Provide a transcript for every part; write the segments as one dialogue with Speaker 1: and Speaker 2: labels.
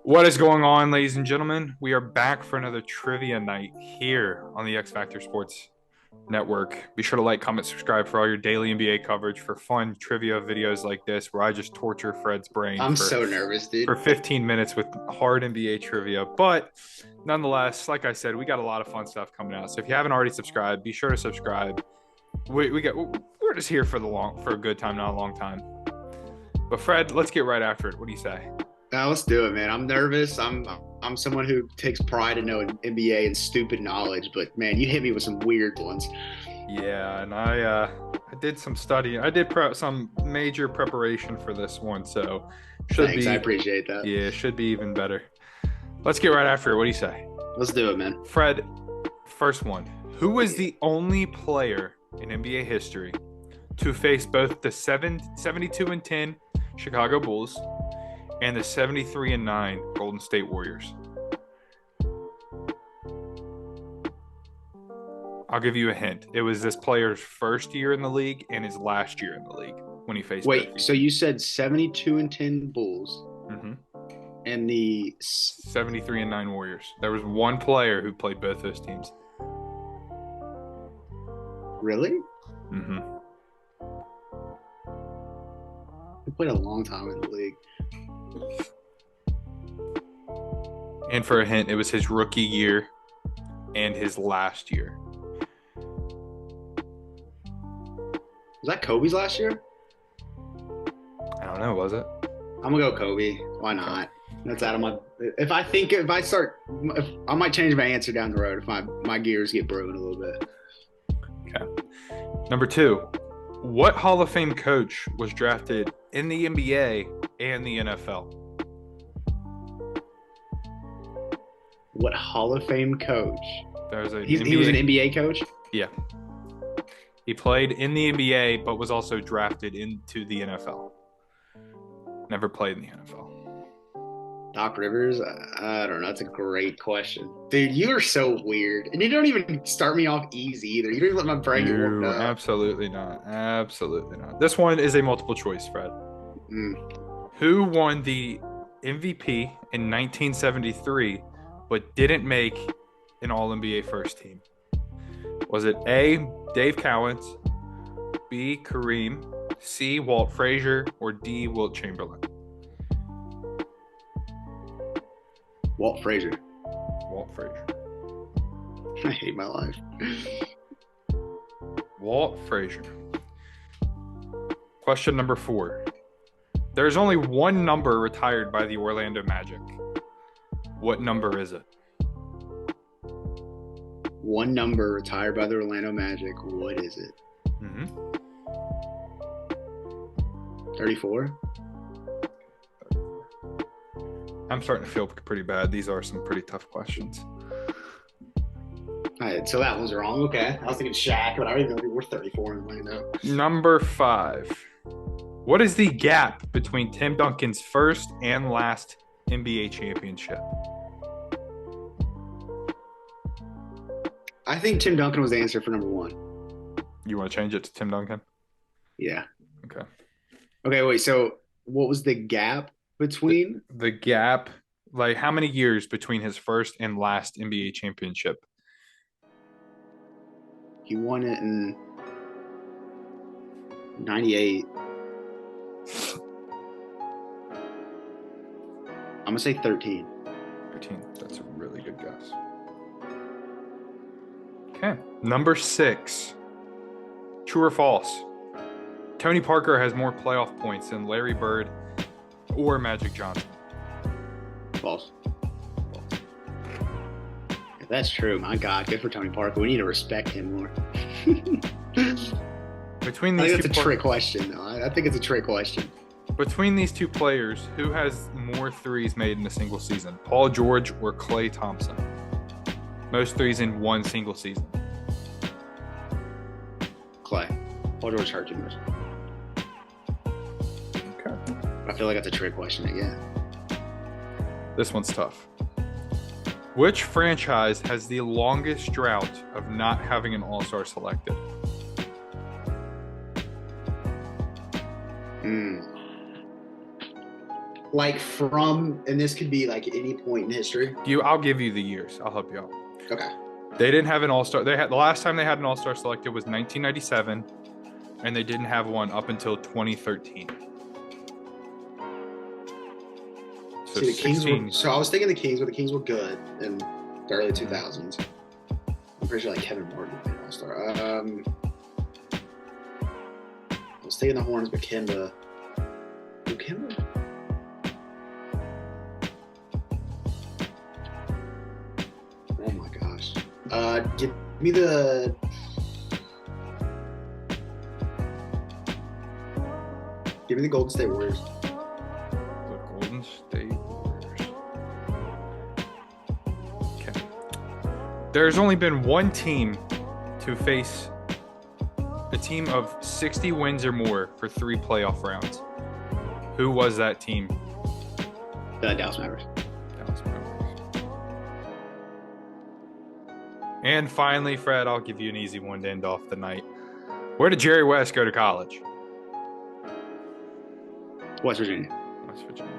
Speaker 1: What is going on, ladies and gentlemen? We are back for another trivia night here on the X Factor Sports Network. Be sure to like, comment, subscribe for all your daily NBA coverage for fun trivia videos like this, where I just torture Fred's brain
Speaker 2: I'm
Speaker 1: for
Speaker 2: so nervous, dude.
Speaker 1: 15 minutes with hard NBA trivia. But nonetheless, like I said, we got a lot of fun stuff coming out. So if you haven't already subscribed, be sure to subscribe. We're just here for a good time, not a long time. But Fred, let's get right after it. What do you say?
Speaker 2: Now let's do it, man. I'm nervous. I'm someone who takes pride in knowing NBA and stupid knowledge, but man, you hit me with some weird ones.
Speaker 1: Yeah, and I did some study. I did some major preparation for this one, so
Speaker 2: Thanks, I appreciate that.
Speaker 1: should be even better. Let's get right after it. What do you say?
Speaker 2: Let's do it, man.
Speaker 1: Fred, first one. Who was the only player in NBA history to face both the 72-10 Chicago Bulls and the 73-9 Golden State Warriors? I'll give you a hint. It was this player's first year in the league and his last year in the league when he faced.
Speaker 2: Wait, so you said 72-10 Bulls
Speaker 1: Mm-hmm.
Speaker 2: and the
Speaker 1: 73-9 Warriors. There was one player who played both those teams.
Speaker 2: really?
Speaker 1: Mm-hmm.
Speaker 2: He played a long time in the league.
Speaker 1: And for a hint, it was his rookie year and his last year.
Speaker 2: Was that Kobe's last year?
Speaker 1: I don't know, was it?
Speaker 2: I'm gonna go Kobe. Why not? That's out of my. If I might change my answer down the road if my gears get broken a little bit.
Speaker 1: Okay. Number 2. What Hall of Fame coach was drafted in the NBA and the NFL?
Speaker 2: What Hall of Fame coach?
Speaker 1: He
Speaker 2: was an NBA coach?
Speaker 1: Yeah. He played in the NBA, but was also drafted into the NFL. Never played in the NFL.
Speaker 2: Doc Rivers? I don't know. That's a great question. Dude, you are so weird. And you don't even start me off easy either. You don't even let my brain get warmed up.
Speaker 1: Absolutely not. Absolutely not. This one is a multiple choice, Fred.
Speaker 2: Mm.
Speaker 1: Who won the MVP in 1973 but didn't make an All-NBA first team? Was it A, Dave Cowens, B, Kareem, C, Walt Frazier, or D, Wilt Chamberlain?
Speaker 2: Walt Frazier.
Speaker 1: Walt Frazier.
Speaker 2: I hate my life.
Speaker 1: Walt Frazier. Question number 4. There's only one number retired by the Orlando Magic. What number is it?
Speaker 2: One number retired by the Orlando Magic. What is it?
Speaker 1: Mm-hmm.
Speaker 2: 34?
Speaker 1: I'm starting to feel pretty bad. These are some pretty tough questions.
Speaker 2: All right, so that one's wrong. Okay. I was thinking Shaq, but I don't even know if we're 34 in Orlando.
Speaker 1: Number 5. What is the gap between Tim Duncan's first and last NBA championship?
Speaker 2: I think Tim Duncan was the answer for number 1.
Speaker 1: You want to change it to Tim Duncan?
Speaker 2: Yeah.
Speaker 1: Okay.
Speaker 2: Okay, wait. So what was the gap between?
Speaker 1: The gap, like how many years between his first and last NBA championship?
Speaker 2: He won it in 98. I'm going to say 13.
Speaker 1: 13. That's a really good guess. Okay. Number 6. True or false? Tony Parker has more playoff points than Larry Bird or Magic Johnson.
Speaker 2: False. If that's true, my God, good for Tony Parker. We need to respect him more.
Speaker 1: Between
Speaker 2: I
Speaker 1: these
Speaker 2: think it's
Speaker 1: two
Speaker 2: a trick question, though. I think it's a trick question.
Speaker 1: Between these two players, who has more threes made in a single season? Paul George or Klay Thompson? Most threes in one single season.
Speaker 2: Clay. Paul George hurt too much.
Speaker 1: Okay.
Speaker 2: I feel like that's a trick question again.
Speaker 1: This one's tough. Which franchise has the longest drought of not having an all-star selected?
Speaker 2: Like from, and this could be like any point in history.
Speaker 1: I'll give you the years. I'll help you out.
Speaker 2: Okay.
Speaker 1: They didn't have an all-star. The last time they had an all-star selected was 1997, and they didn't have one up until 2013. So
Speaker 2: See, the Kings
Speaker 1: 16.
Speaker 2: were, so I was thinking the Kings, but the Kings were good in the early 2000s. I'm pretty sure like Kevin Martin made an all-star. I was thinking the Horns, but Kemba. Oh, Kemba? Oh my gosh. Give me the. Give me the Golden State Warriors.
Speaker 1: The Golden State Warriors. Okay. There's only been one team to face a team of 60 wins or more for 3 playoff rounds. Who was that team?
Speaker 2: The Dallas Mavericks.
Speaker 1: Dallas Mavericks. And finally, Fred, I'll give you an easy one to end off the night. Where did Jerry West go to college?
Speaker 2: West Virginia.
Speaker 1: West Virginia.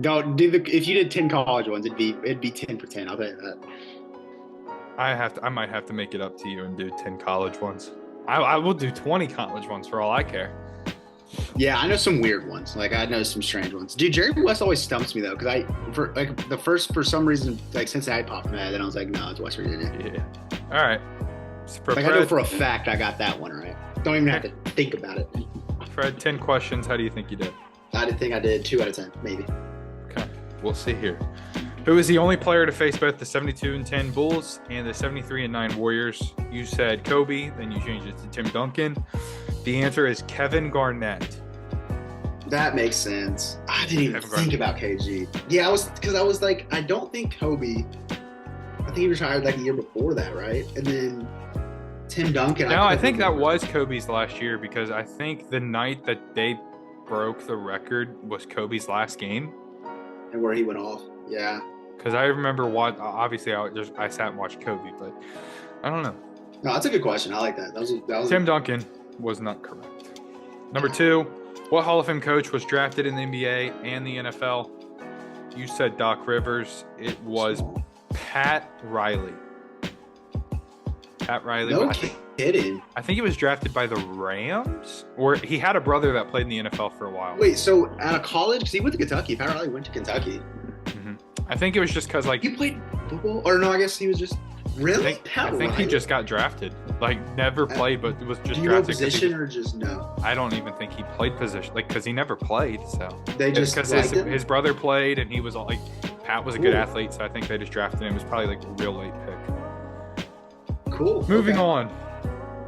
Speaker 2: Don't do the. If you did 10 college ones, it'd be 10 for 10. I'll tell you that.
Speaker 1: I might have to make it up to you and do 10 college ones. I will do 20 college ones for all I care.
Speaker 2: Yeah, I know some weird ones. Like I know some strange ones. Dude, Jerry West always stumps me though, because for some reason, like Cincinnati popped in my head, and I was like, no, it's West Virginia.
Speaker 1: Yeah. All right. So
Speaker 2: Like I know for a fact I got that one right. Don't even have to think about it.
Speaker 1: Fred, 10 questions. How do you think you did?
Speaker 2: I did think I did 2 out of 10, maybe.
Speaker 1: Okay, we'll see here. Who is the only player to face both the 72-10 Bulls and the 73-9 Warriors? You said Kobe, then you changed it to Tim Duncan. The answer is Kevin Garnett.
Speaker 2: That makes sense. I didn't even think about KG. Yeah, I was like, I don't think Kobe. I think he retired like a year before that, right? And then Tim Duncan.
Speaker 1: No, I think that was Kobe's last year, because I think the night that they broke the record was Kobe's last game.
Speaker 2: And where he went off. Yeah.
Speaker 1: Because I remember obviously I sat and watched Kobe, but I don't know.
Speaker 2: No, that's a good question. I like that. That was
Speaker 1: Tim Duncan was not correct. Number 2, what Hall of Fame coach was drafted in the NBA and the NFL? You said Doc Rivers. It was Pat Riley. Pat Riley.
Speaker 2: No kidding.
Speaker 1: I think he was drafted by the Rams, or he had a brother that played in the NFL for a while.
Speaker 2: Wait, so out of college, because he went to Kentucky. Pat Riley went to Kentucky.
Speaker 1: I think it was just because, like,
Speaker 2: he played football, or no? I guess he was just really.
Speaker 1: I think he just got drafted. Like, never played, but was just
Speaker 2: do you
Speaker 1: drafted.
Speaker 2: Know position or just no?
Speaker 1: I don't even think he played position, like, because he never played. So
Speaker 2: they just
Speaker 1: because his brother played, and he was all, like, Pat was a good athlete, so I think they just drafted him. It was probably like a real late pick.
Speaker 2: Cool.
Speaker 1: Moving on.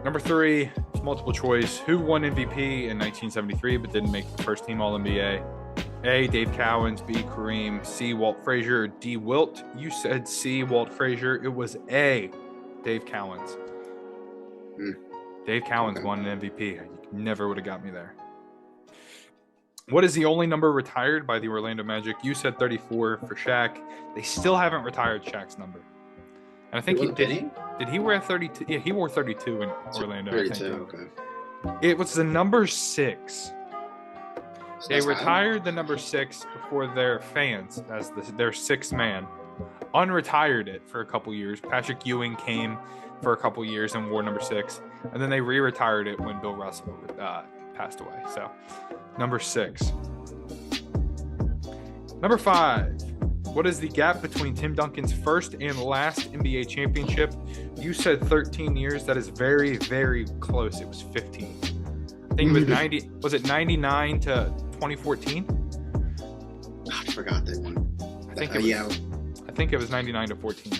Speaker 1: Number 3, it's multiple choice. Who won MVP in 1973 but didn't make the first team All-NBA? A, Dave Cowens. B, Kareem. C, Walt Frazier. D, Wilt. You said C, Walt Frazier. It was A, Dave Cowens. Dave Cowens won an MVP. You never would have got me there. What is the only number retired by the Orlando Magic? You said 34 for Shaq. They still haven't retired Shaq's number. And I think he did. Did he wear 32? Yeah, he wore 32 in Orlando. 32,
Speaker 2: okay.
Speaker 1: It was the number 6.
Speaker 2: So
Speaker 1: they retired the number 6 for their fans as their 6th man. Unretired it for a couple years. Patrick Ewing came for a couple years and wore number 6. And then they re-retired it when Bill Russell passed away. So, number 6. Number 5. What is the gap between Tim Duncan's first and last NBA championship? You said 13 years. That is very, very close. It was 15. I think it was 90. Was it 99 to 2014?
Speaker 2: I forgot that one.
Speaker 1: I think it was 99 to 14.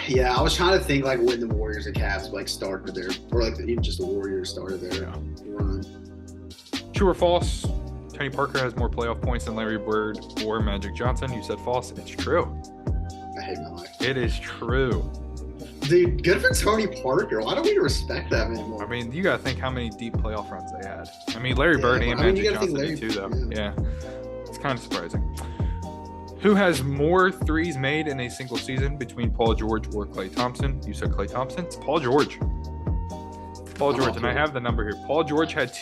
Speaker 2: Yeah, I was trying to think like when the Warriors and Cavs like started their, or like even just the Warriors started their run.
Speaker 1: True or false? Tony Parker has more playoff points than Larry Bird or Magic Johnson. You said false. It's true.
Speaker 2: I hate my life.
Speaker 1: It is true.
Speaker 2: Dude, good for Tony Parker. Why don't we respect that anymore?
Speaker 1: I mean, you got to think how many deep playoff runs they had. I mean, Larry Bird and Magic Johnson did too, though. Yeah. It's kind of surprising. Who has more threes made in a single season between Paul George or Klay Thompson? You said Klay Thompson. It's Paul George. And I have the number here. Paul George has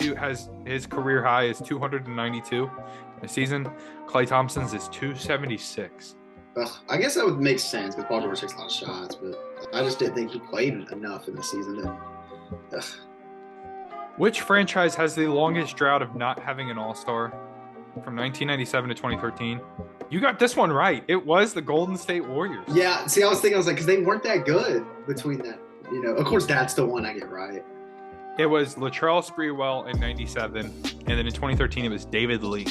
Speaker 1: his career high is 292, a season. Klay Thompson's is 276.
Speaker 2: I guess that would make sense because Paul George takes a lot of shots, but I just didn't think he played enough in the season.
Speaker 1: Which franchise has the longest drought of not having an All-Star? From 1997 to 2013. You got this one right. It was the Golden State Warriors.
Speaker 2: Yeah, see, I was like, because they weren't that good between that. You know, of course, that's the one I get right.
Speaker 1: It was Latrell Sprewell in 97, and then in 2013, it was David Lee.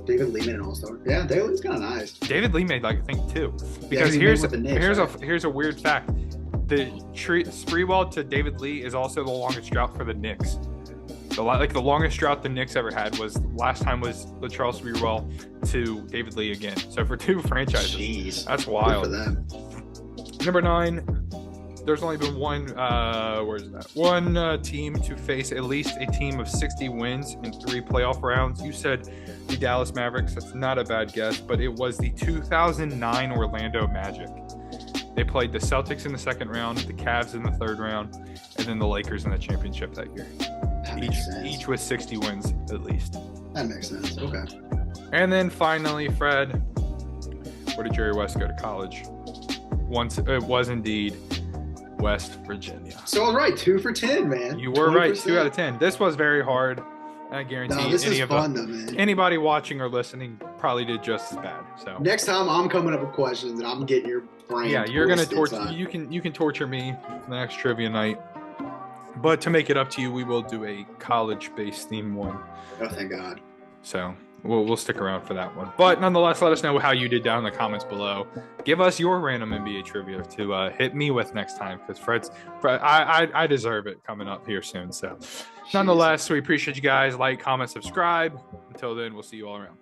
Speaker 2: David Lee made an All-Star. Yeah, David Lee's kind of nice.
Speaker 1: David Lee made, like, I think, 2. Because here's a weird fact. The Sprewell to David Lee is also the longest drought for the Knicks. The longest drought the Knicks ever had was last time was Latrell Sprewell to David Lee again. So for 2 franchises,
Speaker 2: jeez,
Speaker 1: that's wild.
Speaker 2: Good for them.
Speaker 1: Number 9, there's only been one team to face at least a team of 60 wins in 3 playoff rounds. You said the Dallas Mavericks. That's not a bad guess, but it was the 2009 Orlando Magic. They played the Celtics in the second round, the Cavs in the third round, and then the Lakers in the championship that year. Each with 60 wins at least.
Speaker 2: That makes sense. Okay.
Speaker 1: And then finally, Fred, where did Jerry West go to college? Once it was indeed West Virginia.
Speaker 2: So I was right, 2 for 10, man.
Speaker 1: You were 20%. Right, 2 out of 10. This was very hard. I guarantee anybody watching or listening probably did just as bad. So
Speaker 2: next time I'm coming up with questions and I'm getting your brain.
Speaker 1: Yeah, you're gonna torture. You can torture me for the next trivia night. But to make it up to you, we will do a college-based theme one.
Speaker 2: Oh, thank God.
Speaker 1: So we'll stick around for that one. But nonetheless, let us know how you did down in the comments below. Give us your random NBA trivia to hit me with next time, because I deserve it coming up here soon. So nonetheless, we appreciate you guys. Like, comment, subscribe. Until then, we'll see you all around.